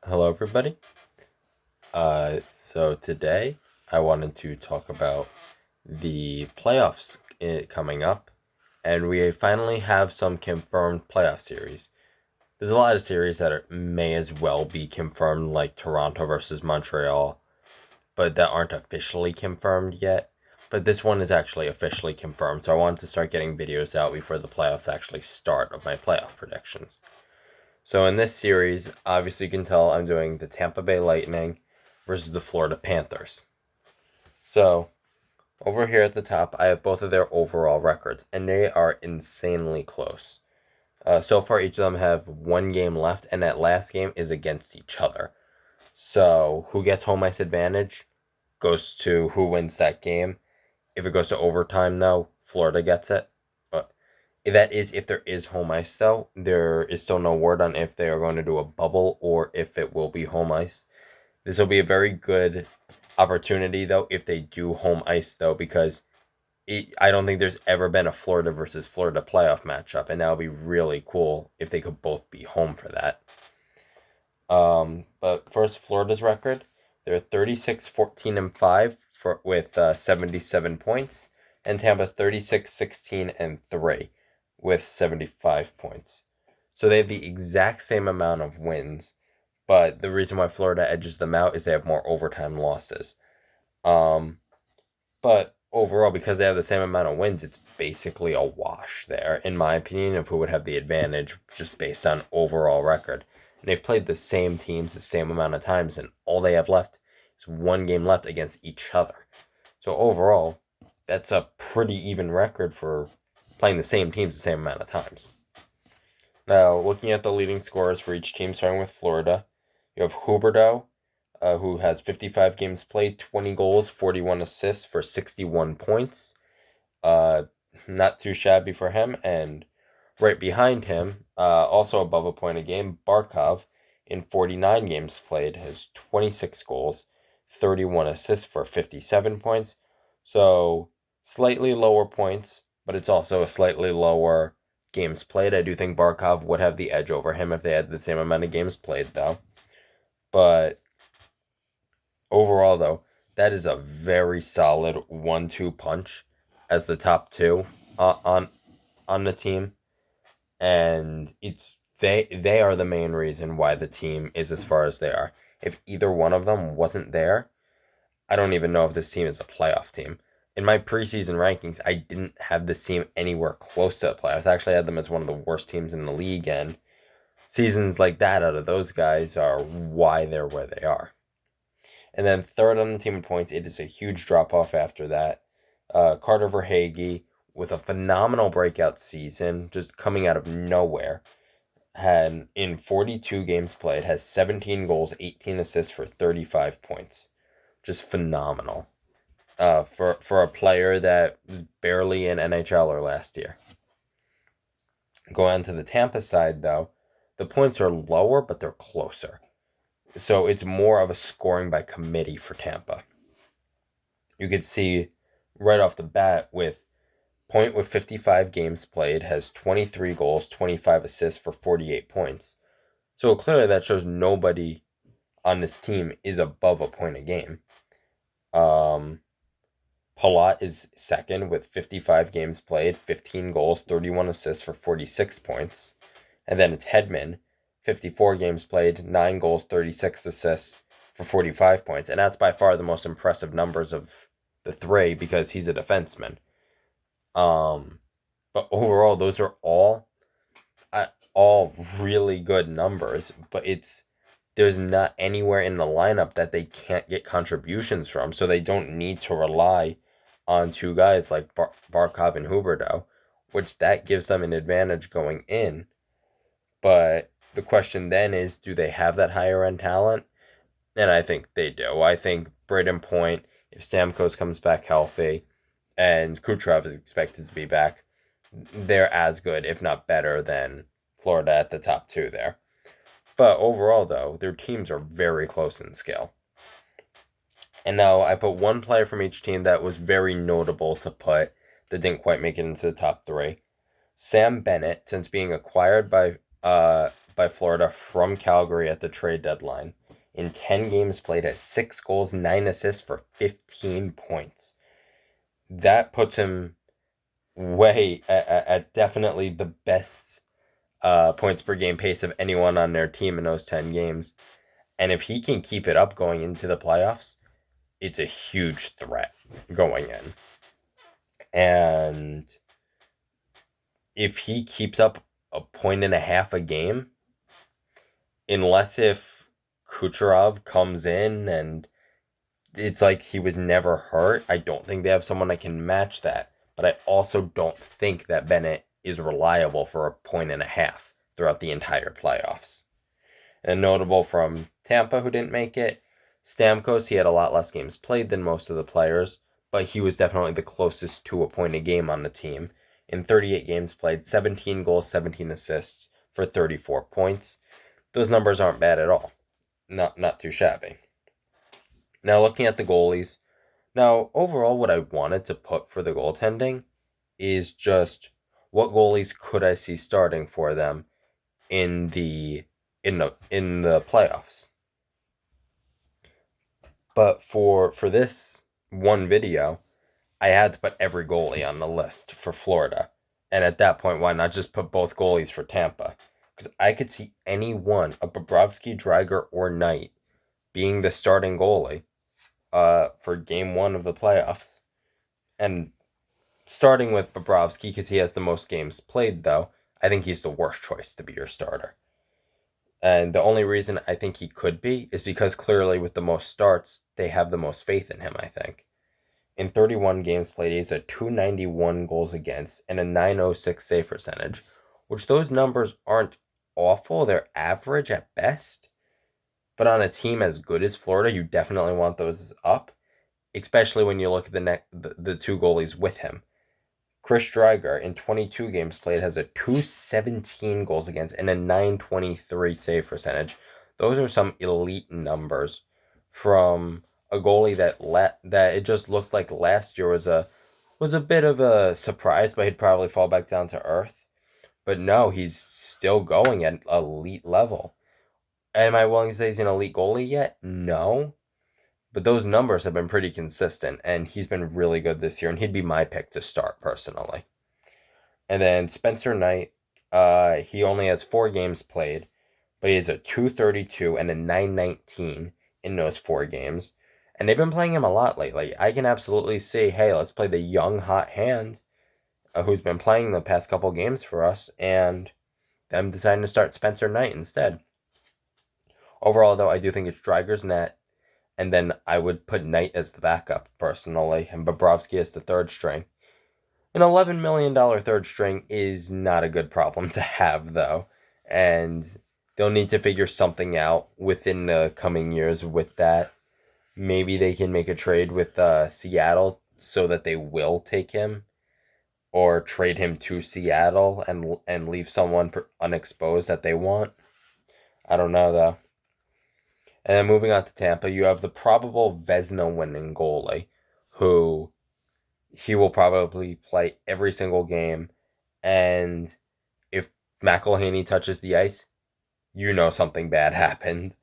Hello, everybody. So today I wanted to talk about the playoffs coming up, and we finally have some confirmed playoff series. There's a lot of series that may as well be confirmed, like Toronto versus Montreal, but that aren't officially confirmed yet. But this one is actually officially confirmed, so I wanted to start getting videos out before the playoffs actually start of my playoff predictions. So in this series, obviously you can tell I'm doing the Tampa Bay Lightning versus the Florida Panthers. So over here at the top, I have both of their overall records, and they are insanely close. So far, each of them have one game left, and that last game is against each other. So who gets home ice advantage goes to who wins that game. If it goes to overtime, though, Florida gets it. But that is if there is home ice, though. There is still no word on if they are going to do a bubble or if it will be home ice. This will be a very good opportunity, though, if they do home ice, though, because I don't think there's ever been a Florida versus Florida playoff matchup, and that would be really cool if they could both be home for that. But first, Florida's record, they're 36, 14, and 5 with 77 points, and Tampa's 36, 16, and 3 with 75 points. So they have the exact same amount of wins, but the reason why Florida edges them out is they have more overtime losses. But overall, because they have the same amount of wins, it's basically a wash there, in my opinion, of who would have the advantage just based on overall record. And they've played the same teams the same amount of times, and all they have left is one game left against each other. So overall, that's a pretty even record for playing the same teams the same amount of times. Now, looking at the leading scorers for each team, starting with Florida, you have Huberdeau, who has 55 games played, 20 goals, 41 assists for 61 points. Uh, Not too shabby for him. And right behind him, also above a point a game, Barkov, in 49 games played, has 26 goals, 31 assists for 57 points. So slightly lower points, but it's also a slightly lower games played. I do think Barkov would have the edge over him if they had the same amount of games played, though. But overall, though, that is a very solid 1-2 punch as the top two on the team, and they are the main reason why the team is as far as they are. If either one of them wasn't there, I don't even know if this team is a playoff team. In my preseason rankings, I didn't have this team anywhere close to the playoffs. I actually had them as one of the worst teams in the league, and seasons like that out of those guys are why they're where they are. And then third on the team in points, it is a huge drop off after that. Carter Verhaeghe, with a phenomenal breakout season, just coming out of nowhere, had in 42 games played, has 17 goals, 18 assists for 35 points. Just phenomenal. For a player that was barely an NHLer last year. Going on to the Tampa side, though, the points are lower, but they're closer. So it's more of a scoring by committee for Tampa. You could see right off the bat with Point with 55 games played has 23 goals, 25 assists for 48 points. So clearly that shows nobody on this team is above a point a game. Palat is second with 55 games played, 15 goals, 31 assists for 46 points. And then it's Hedman, 54 games played, 9 goals, 36 assists for 45 points. And that's by far the most impressive numbers of the three because he's a defenseman. But overall, those are all really good numbers. But there's not anywhere in the lineup that they can't get contributions from, so they don't need to rely on two guys like Barkov and Huberdeau, which that gives them an advantage going in. But the question then is, do they have that higher end talent? And I think they do. I think Braden Point, if Stamkos comes back healthy, and Kucherov is expected to be back, they're as good, if not better, than Florida at the top two there. But overall, though, their teams are very close in scale. And now I put one player from each team that was very notable to put that didn't quite make it into the top three. Sam Bennett, since being acquired by by Florida from Calgary at the trade deadline. In 10 games played, has 6 goals, 9 assists for 15 points. That puts him way at definitely the best points per game pace of anyone on their team in those 10 games. And if he can keep it up going into the playoffs, it's a huge threat going in. And if he keeps up a 1.5 a game, unless if Kucherov comes in and it's like he was never hurt, I don't think they have someone that can match that. But I also don't think that Bennett is reliable for a 1.5 throughout the entire playoffs. And notable from Tampa, who didn't make it, Stamkos, he had a lot less games played than most of the players, but he was definitely the closest to a point a game on the team. In 38 games played, 17 goals, 17 assists for 34 points. Those numbers aren't bad at all. Not too shabby. Now, looking at the goalies. Now, overall, what I wanted to put for the goaltending is just what goalies could I see starting for them in the playoffs. But for this one video, I had to put every goalie on the list for Florida. And at that point, why not just put both goalies for Tampa? Because I could see any one, a Bobrovsky, Dreiger, or Knight, being the starting goalie for game one of the playoffs. And starting with Bobrovsky, because he has the most games played, though, I think he's the worst choice to be your starter. And the only reason I think he could be is because clearly with the most starts, they have the most faith in him, I think. In 31 games played, he has a 291 goals against and a 906 save percentage, which those numbers aren't awful. They're average at best. But on a team as good as Florida, you definitely want those up, especially when you look at the two goalies with him. Chris Dreiger, in 22 games played, has a 217 goals against and a 923 save percentage. Those are some elite numbers from a goalie that it just looked like last year was a bit of a surprise, but he'd probably fall back down to earth. But no, he's still going at elite level. Am I willing to say he's an elite goalie yet? No. But those numbers have been pretty consistent, and he's been really good this year, and he'd be my pick to start personally. And then Spencer Knight, he only has 4 games played, but he has a 232 and a 919 in those 4 games. And they've been playing him a lot lately. I can absolutely see, hey, let's play the young hot hand who's been playing the past couple games for us, and them deciding to start Spencer Knight instead. Overall, though, I do think it's Dreiger's net, and then I would put Knight as the backup, personally, and Bobrovsky as the third string. An $11 million third string is not a good problem to have, though, and they'll need to figure something out within the coming years with that. Maybe they can make a trade with Seattle so that they will take him, or trade him to Seattle and leave someone unexposed that they want. I don't know, though. And then moving on to Tampa, you have the probable Vezina winning goalie, who he will probably play every single game. And if McElhinney touches the ice, you know something bad happened.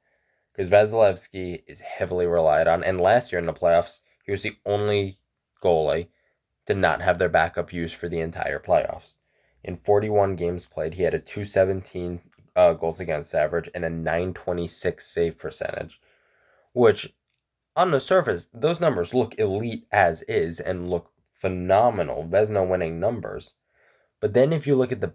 Because Vasilevsky is heavily relied on. And last year in the playoffs, he was the only goalie to not have their backup used for the entire playoffs. In 41 games played, he had a 217 goals against average and a 926 save percentage, which on the surface, those numbers look elite as is and look phenomenal, Vezina winning numbers. But then if you look at the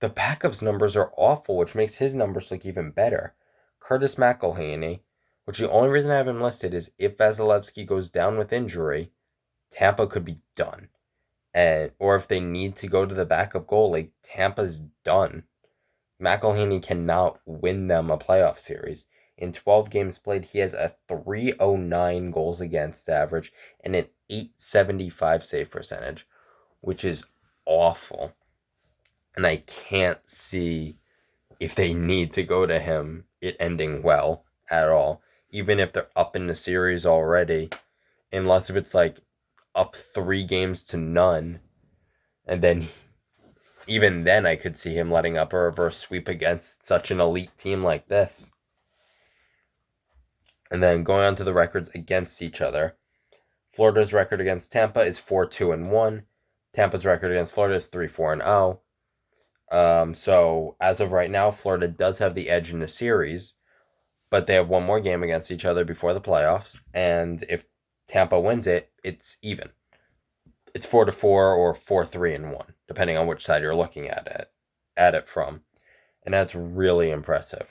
backup's numbers are awful, which makes his numbers look even better. Curtis McElhinney, which the only reason I have him listed is if Vasilevsky goes down with injury, Tampa could be done. Or if they need to go to the backup goalie, Tampa's done. McElhinney cannot win them a playoff series. In 12 games played, he has a 309 goals against average and an 875 save percentage, which is awful. And I can't see if they need to go to him, it ending well at all. Even if they're up in the series already, unless if it's like up 3 games to none, and then even then I could see him letting up a reverse sweep against such an elite team like this. And then going on to the records against each other. Florida's record against Tampa is 4-2-1. Tampa's record against Florida is 3-4-0. So as of right now, Florida does have the edge in the series, but they have one more game against each other before the playoffs. And if Tampa wins it, it's even. It's 4-4 or 4-3-1, depending on which side you're looking at it from. And that's really impressive.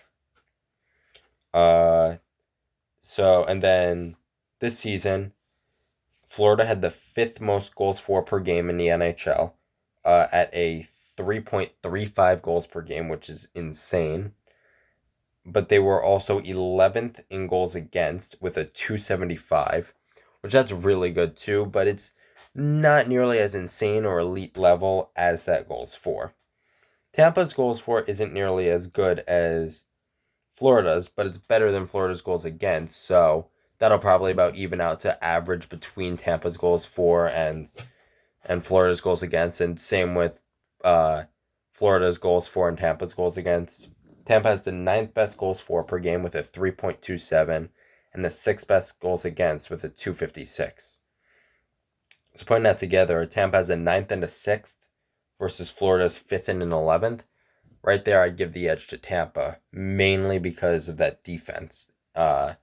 And then this season, Florida had the fifth most goals for per game in the NHL at a 3.35 goals per game, which is insane. But they were also 11th in goals against with a 275, which that's really good too, but it's not nearly as insane or elite level as that goals for. Tampa's goals for isn't nearly as good as Florida's, but it's better than Florida's goals against, so that'll probably about even out to average between Tampa's goals for and Florida's goals against, and same with Florida's goals for and Tampa's goals against. Tampa has the ninth best goals for per game with a 3.27 and the sixth best goals against with a 256. So putting that together, Tampa has a ninth and a sixth versus Florida's fifth and an 11th. Right there, I'd give the edge to Tampa, mainly because of that defense. And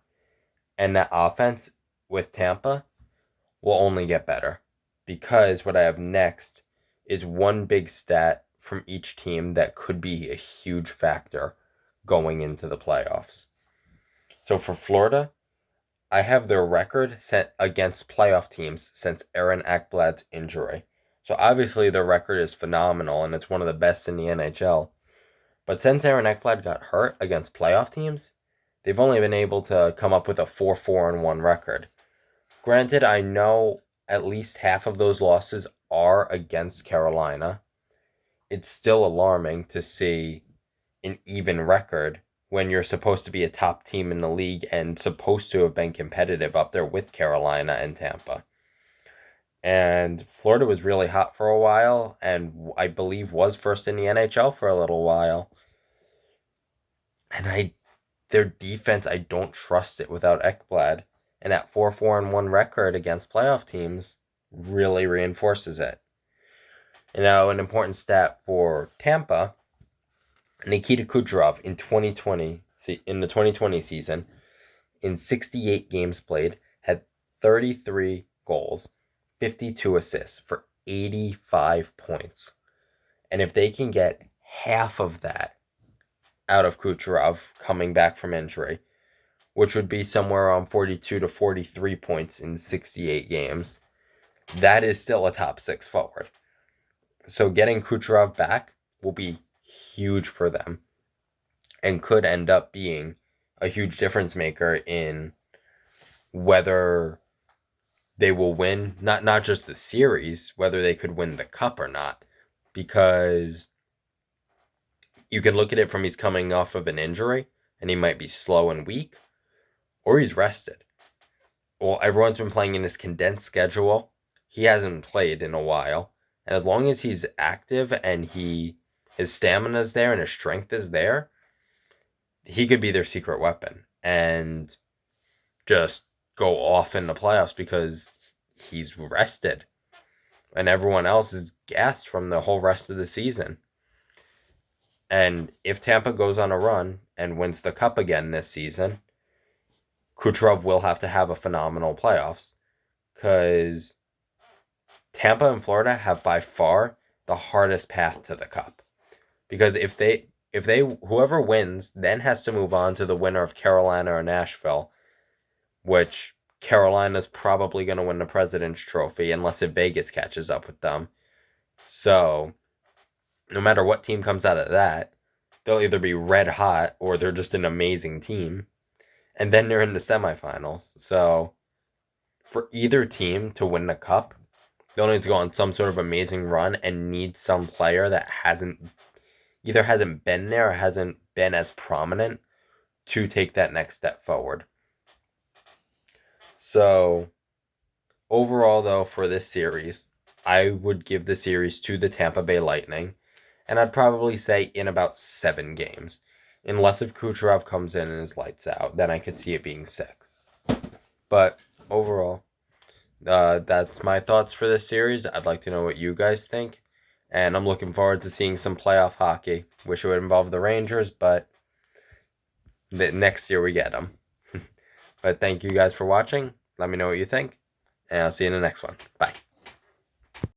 that offense with Tampa will only get better, because what I have next is one big stat from each team that could be a huge factor going into the playoffs. So for Florida, I have their record set against playoff teams since Aaron Ekblad's injury. So obviously their record is phenomenal and it's one of the best in the NHL. But since Aaron Ekblad got hurt against playoff teams, they've only been able to come up with a 4-4-1 record. Granted, I know at least half of those losses are against Carolina. It's still alarming to see an even record when you're supposed to be a top team in the league and supposed to have been competitive up there with Carolina and Tampa. And Florida was really hot for a while, and I believe was first in the NHL for a little while. And their defense, I don't trust it without Ekblad. And that 4-4-1 record against playoff teams really reinforces it. You know, an important stat for Tampa, Nikita Kucherov in the 2020 season, in 68 games played, had 33 goals, 52 assists for 85 points. And if they can get half of that out of Kucherov coming back from injury, which would be somewhere around 42 to 43 points in 68 games, that is still a top six forward. So getting Kucherov back will be huge for them and could end up being a huge difference maker in whether they will win, not just the series, whether they could win the cup or not. Because you can look at it from he's coming off of an injury and he might be slow and weak, or he's rested. Well, everyone's been playing in this condensed schedule. He hasn't played in a while. And as long as he's active and his stamina is there and his strength is there, he could be their secret weapon and just go off in the playoffs because he's rested. And everyone else is gassed from the whole rest of the season. And if Tampa goes on a run and wins the cup again this season, Kucherov will have to have a phenomenal playoffs, because Tampa and Florida have by far the hardest path to the cup. Because if they whoever wins then has to move on to the winner of Carolina or Nashville, which Carolina's probably going to win the President's Trophy unless if Vegas catches up with them. So no matter what team comes out of that, they'll either be red hot or they're just an amazing team. And then they're in the semifinals. So for either team to win the cup, they'll need to go on some sort of amazing run and need some player that either hasn't been there or hasn't been as prominent to take that next step forward. So overall, though, for this series, I would give the series to the Tampa Bay Lightning. And I'd probably say in about 7 games. Unless if Kucherov comes in and is lights out, then I could see it being 6. But overall, that's my thoughts for this series. I'd like to know what you guys think. And I'm looking forward to seeing some playoff hockey. Wish it would involve the Rangers, but next year we get them. But thank you guys for watching. Let me know what you think. And I'll see you in the next one. Bye.